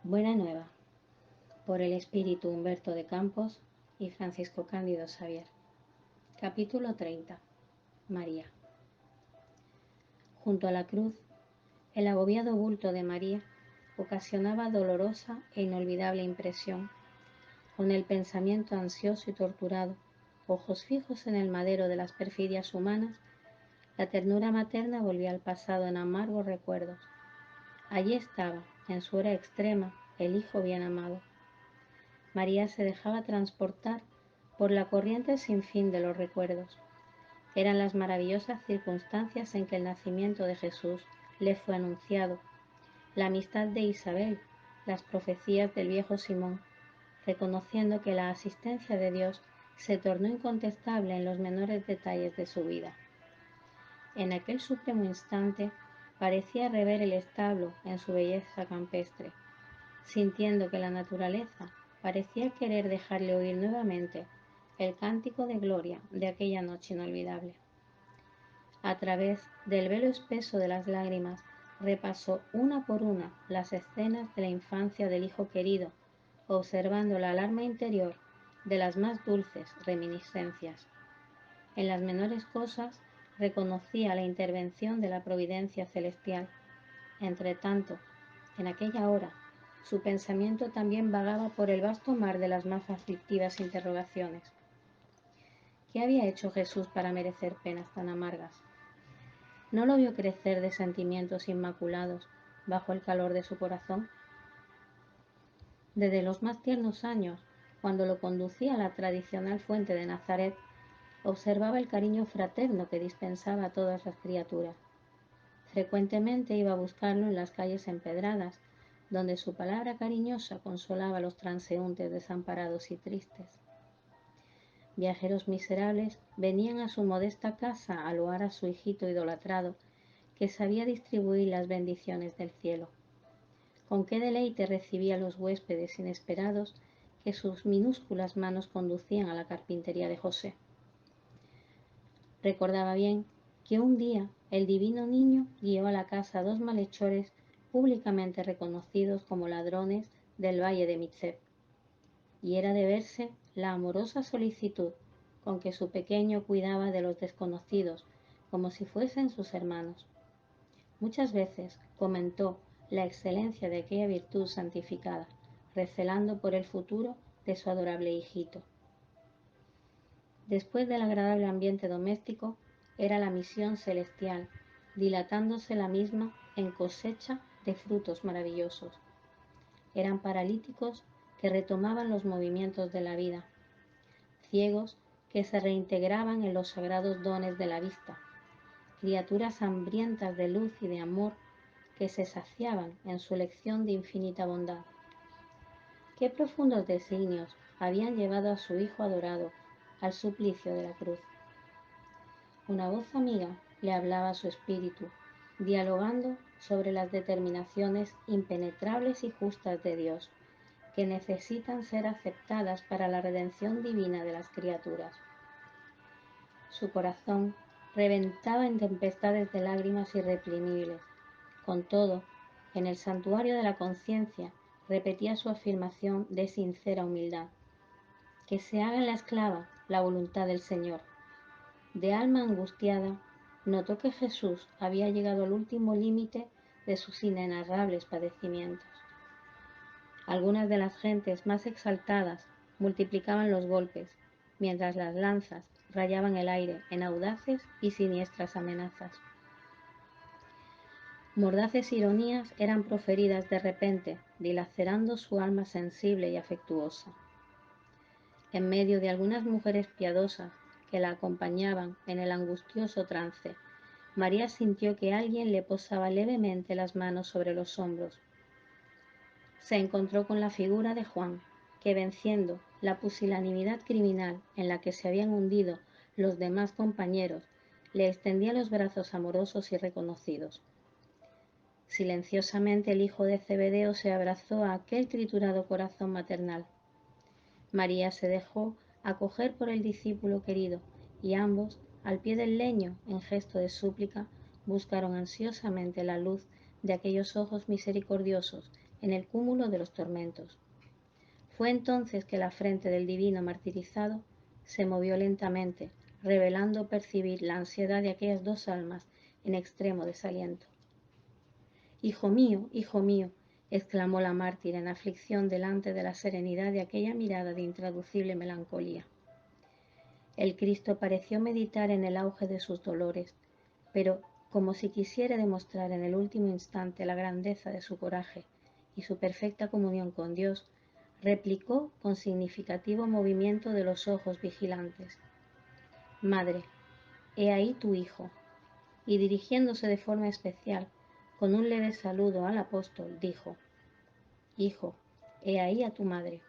Buena Nueva, por el espíritu Humberto de Campos y Francisco Cándido Xavier. Capítulo 30. María. Junto a la cruz, el agobiado bulto de María ocasionaba dolorosa e inolvidable impresión. Con el pensamiento ansioso y torturado, ojos fijos en el madero de las perfidias humanas, la ternura materna volvía al pasado en amargos recuerdos. Allí estaba, en su hora extrema, el Hijo bien amado. María se dejaba transportar por la corriente sin fin de los recuerdos. Eran las maravillosas circunstancias en que el nacimiento de Jesús le fue anunciado, la amistad de Isabel, las profecías del viejo Simón, reconociendo que la asistencia de Dios se tornó incontestable en los menores detalles de su vida. En aquel supremo instante parecía rever el establo en su belleza campestre, sintiendo que la naturaleza parecía querer dejarle oír nuevamente el cántico de gloria de aquella noche inolvidable. A través del velo espeso de las lágrimas repasó una por una las escenas de la infancia del hijo querido, observando la alarma interior de las más dulces reminiscencias. En las menores cosas reconocía la intervención de la providencia celestial. Entretanto, en aquella hora, su pensamiento también vagaba por el vasto mar de las más aflictivas interrogaciones. ¿Qué había hecho Jesús para merecer penas tan amargas? ¿No lo vio crecer de sentimientos inmaculados bajo el calor de su corazón? Desde los más tiernos años, cuando lo conducía a la tradicional fuente de Nazaret, observaba el cariño fraterno que dispensaba a todas las criaturas. Frecuentemente iba a buscarlo en las calles empedradas, donde su palabra cariñosa consolaba a los transeúntes desamparados y tristes. Viajeros miserables venían a su modesta casa a loar a su hijito idolatrado, que sabía distribuir las bendiciones del cielo. Con qué deleite recibía a los huéspedes inesperados que sus minúsculas manos conducían a la carpintería de José. Recordaba bien que un día el divino niño guió a la casa a dos malhechores públicamente reconocidos como ladrones del valle de Mitzep, y era de verse la amorosa solicitud con que su pequeño cuidaba de los desconocidos como si fuesen sus hermanos. Muchas veces comentó la excelencia de aquella virtud santificada, recelando por el futuro de su adorable hijito. Después del agradable ambiente doméstico, era la misión celestial, dilatándose la misma en cosecha de frutos maravillosos. Eran paralíticos que retomaban los movimientos de la vida, ciegos que se reintegraban en los sagrados dones de la vista, criaturas hambrientas de luz y de amor que se saciaban en su lección de infinita bondad. Qué profundos designios habían llevado a su Hijo adorado al suplicio de la cruz. Una voz amiga le hablaba a su espíritu, dialogando sobre las determinaciones impenetrables y justas de Dios, que necesitan ser aceptadas para la redención divina de las criaturas. Su corazón reventaba en tempestades de lágrimas irreprimibles. Con todo, en el santuario de la conciencia repetía su afirmación de sincera humildad: que se haga en la esclava la voluntad del Señor. De alma angustiada, notó que Jesús había llegado al último límite de sus inenarrables padecimientos. Algunas de las gentes más exaltadas multiplicaban los golpes, mientras las lanzas rayaban el aire en audaces y siniestras amenazas. Mordaces ironías eran proferidas de repente, dilacerando su alma sensible y afectuosa. En medio de algunas mujeres piadosas que la acompañaban en el angustioso trance, María sintió que alguien le posaba levemente las manos sobre los hombros. Se encontró con la figura de Juan, que, venciendo la pusilanimidad criminal en la que se habían hundido los demás compañeros, le extendía los brazos amorosos y reconocidos. Silenciosamente el hijo de Zebedeo se abrazó a aquel triturado corazón maternal. María se dejó acoger por el discípulo querido, y ambos, al pie del leño, en gesto de súplica, buscaron ansiosamente la luz de aquellos ojos misericordiosos en el cúmulo de los tormentos. Fue entonces que la frente del divino martirizado se movió lentamente, revelando percibir la ansiedad de aquellas dos almas en extremo desaliento. hijo mío, exclamó la mártir en aflicción delante de la serenidad de aquella mirada de intraducible melancolía. El Cristo pareció meditar en el auge de sus dolores, pero como si quisiera demostrar en el último instante la grandeza de su coraje y su perfecta comunión con Dios, replicó con significativo movimiento de los ojos vigilantes: Madre, he ahí tu hijo. Y dirigiéndose de forma especial, con un leve saludo al apóstol, dijo: Hijo, he ahí a tu madre.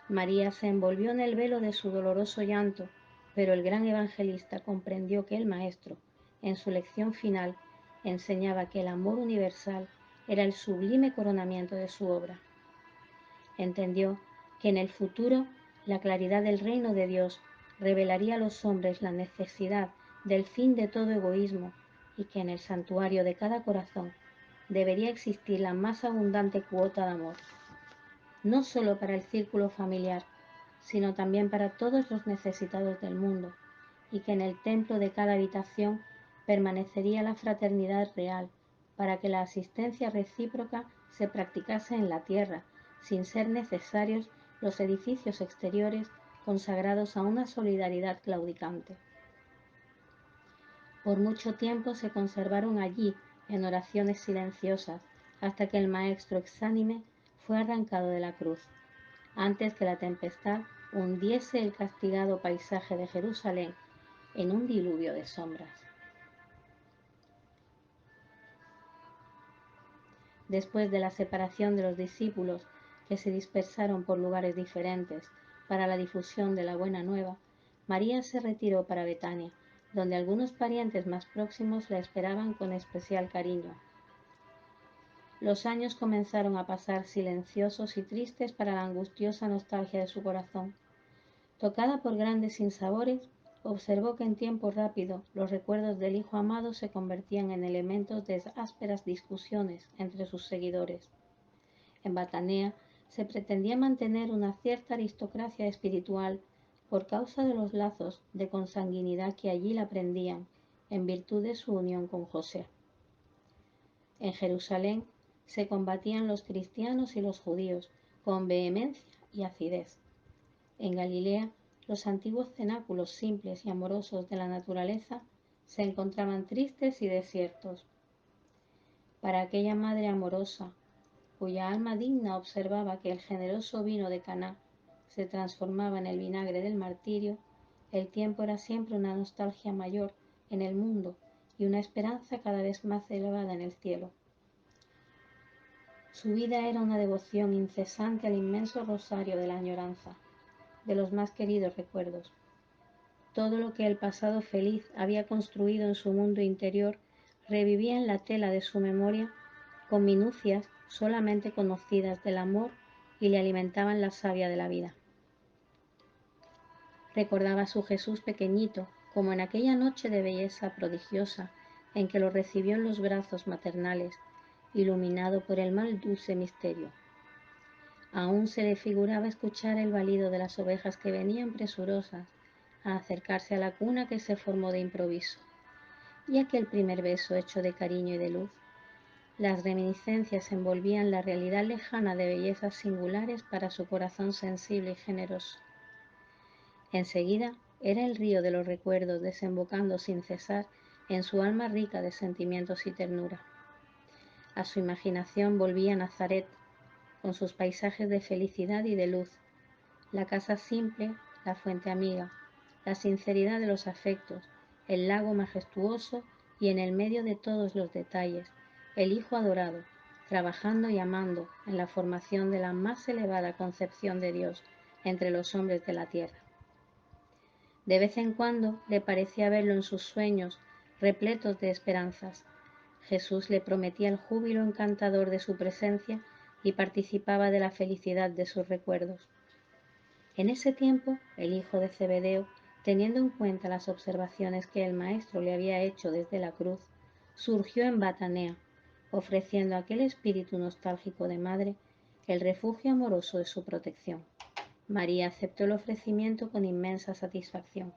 María se envolvió en el velo de su doloroso llanto, pero el gran evangelista comprendió que el Maestro, en su lección final, enseñaba que el amor universal era el sublime coronamiento de su obra. Entendió que en el futuro la claridad del reino de Dios revelaría a los hombres la necesidad del fin de todo egoísmo y que en el santuario de cada corazón debería existir la más abundante cuota de amor, no solo para el círculo familiar, sino también para todos los necesitados del mundo, y que en el templo de cada habitación permanecería la fraternidad real, para que la asistencia recíproca se practicase en la tierra, sin ser necesarios los edificios exteriores consagrados a una solidaridad claudicante. Por mucho tiempo se conservaron allí, en oraciones silenciosas, hasta que el Maestro exánime fue arrancado de la cruz, antes que la tempestad hundiese el castigado paisaje de Jerusalén en un diluvio de sombras. Después de la separación de los discípulos, que se dispersaron por lugares diferentes para la difusión de la buena nueva, María se retiró para Betania, donde algunos parientes más próximos la esperaban con especial cariño. Los años comenzaron a pasar silenciosos y tristes para la angustiosa nostalgia de su corazón. Tocada por grandes sinsabores, observó que en tiempo rápido los recuerdos del hijo amado se convertían en elementos de ásperas discusiones entre sus seguidores. En Batanea se pretendía mantener una cierta aristocracia espiritual por causa de los lazos de consanguinidad que allí la prendían, en virtud de su unión con José. En Jerusalén se combatían los cristianos y los judíos con vehemencia y acidez. En Galilea, los antiguos cenáculos simples y amorosos de la naturaleza se encontraban tristes y desiertos. Para aquella madre amorosa, cuya alma digna observaba que el generoso vino de Caná se transformaba en el vinagre del martirio, el tiempo era siempre una nostalgia mayor en el mundo y una esperanza cada vez más elevada en el cielo. Su vida era una devoción incesante al inmenso rosario de la añoranza, de los más queridos recuerdos. Todo lo que el pasado feliz había construido en su mundo interior revivía en la tela de su memoria con minucias solamente conocidas del amor y le alimentaban la savia de la vida. Recordaba a su Jesús pequeñito, como en aquella noche de belleza prodigiosa en que lo recibió en los brazos maternales, iluminado por el más dulce misterio. Aún se le figuraba escuchar el balido de las ovejas que venían presurosas a acercarse a la cuna que se formó de improviso, y aquel primer beso hecho de cariño y de luz. Las reminiscencias envolvían la realidad lejana de bellezas singulares para su corazón sensible y generoso. Enseguida era el río de los recuerdos desembocando sin cesar en su alma rica de sentimientos y ternura. A su imaginación volvía Nazaret, con sus paisajes de felicidad y de luz, la casa simple, la fuente amiga, la sinceridad de los afectos, el lago majestuoso y en el medio de todos los detalles, el Hijo adorado, trabajando y amando en la formación de la más elevada concepción de Dios entre los hombres de la tierra. De vez en cuando le parecía verlo en sus sueños, repletos de esperanzas. Jesús le prometía el júbilo encantador de su presencia y participaba de la felicidad de sus recuerdos. En ese tiempo, el hijo de Zebedeo, teniendo en cuenta las observaciones que el maestro le había hecho desde la cruz, surgió en Batanea ofreciendo a aquel espíritu nostálgico de madre el refugio amoroso de su protección. María aceptó el ofrecimiento con inmensa satisfacción.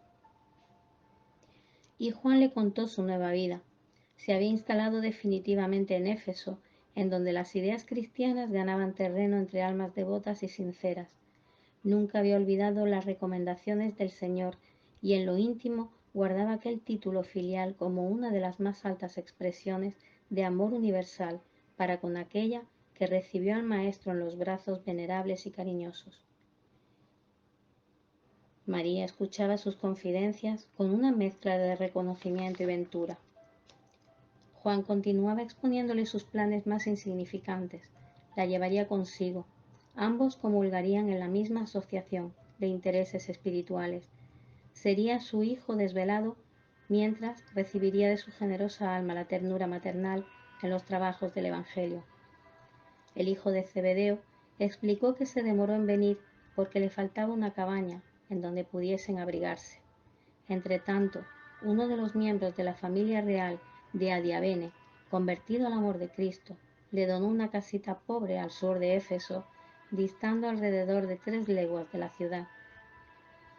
Y Juan le contó su nueva vida. Se había instalado definitivamente en Éfeso, en donde las ideas cristianas ganaban terreno entre almas devotas y sinceras. Nunca había olvidado las recomendaciones del Señor y en lo íntimo guardaba aquel título filial como una de las más altas expresiones de amor universal para con aquella que recibió al Maestro en los brazos venerables y cariñosos. María escuchaba sus confidencias con una mezcla de reconocimiento y ventura. Juan continuaba exponiéndole sus planes más insignificantes. La llevaría consigo. Ambos comulgarían en la misma asociación de intereses espirituales. Sería su hijo desvelado, mientras recibiría de su generosa alma la ternura maternal en los trabajos del Evangelio. El hijo de Zebedeo explicó que se demoró en venir porque le faltaba una cabaña en donde pudiesen abrigarse. Entretanto, uno de los miembros de la familia real de Adiabene, convertido al amor de Cristo, le donó una casita pobre al sur de Éfeso, distando alrededor de 3 leguas de la ciudad.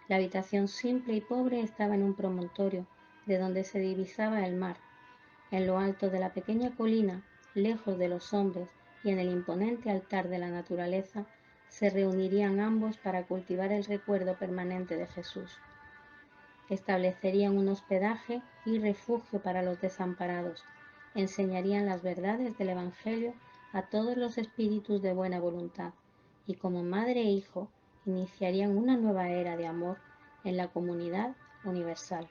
La habitación simple y pobre estaba en un promontorio, de donde se divisaba el mar. En lo alto de la pequeña colina, lejos de los hombres y en el imponente altar de la naturaleza, se reunirían ambos para cultivar el recuerdo permanente de Jesús. Establecerían un hospedaje y refugio para los desamparados, enseñarían las verdades del Evangelio a todos los espíritus de buena voluntad y como madre e hijo iniciarían una nueva era de amor en la comunidad universal.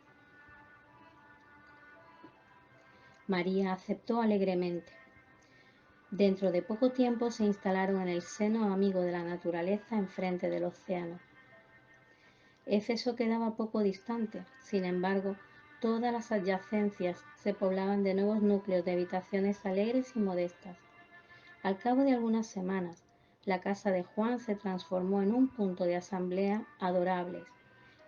María aceptó alegremente. Dentro de poco tiempo se instalaron en el seno amigo de la naturaleza enfrente del océano. Éfeso quedaba poco distante, sin embargo, todas las adyacencias se poblaban de nuevos núcleos de habitaciones alegres y modestas. Al cabo de algunas semanas, la casa de Juan se transformó en un punto de asamblea adorables,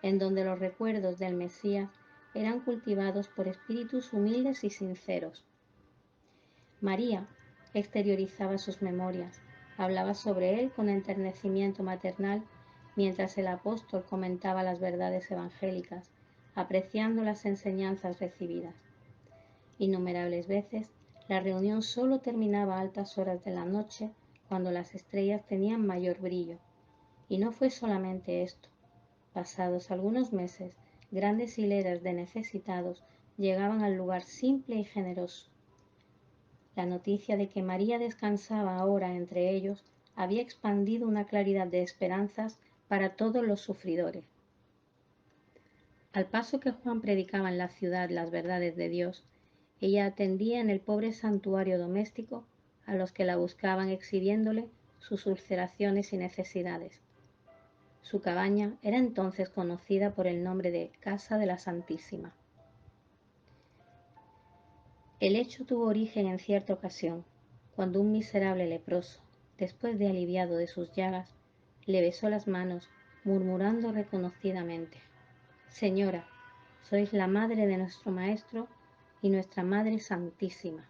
en donde los recuerdos del Mesías eran cultivados por espíritus humildes y sinceros. María exteriorizaba sus memorias, hablaba sobre él con enternecimiento maternal, mientras el apóstol comentaba las verdades evangélicas, apreciando las enseñanzas recibidas. Innumerables veces, la reunión solo terminaba a altas horas de la noche, cuando las estrellas tenían mayor brillo. Y no fue solamente esto. Pasados algunos meses, grandes hileras de necesitados llegaban al lugar simple y generoso. La noticia de que María descansaba ahora entre ellos había expandido una claridad de esperanzas para todos los sufridores. Al paso que Juan predicaba en la ciudad las verdades de Dios, ella atendía en el pobre santuario doméstico a los que la buscaban exhibiéndole sus ulceraciones y necesidades. Su cabaña era entonces conocida por el nombre de Casa de la Santísima. El hecho tuvo origen en cierta ocasión, cuando un miserable leproso, después de aliviado de sus llagas, le besó las manos, murmurando reconocidamente: «Señora, sois la madre de nuestro Maestro y nuestra Madre Santísima».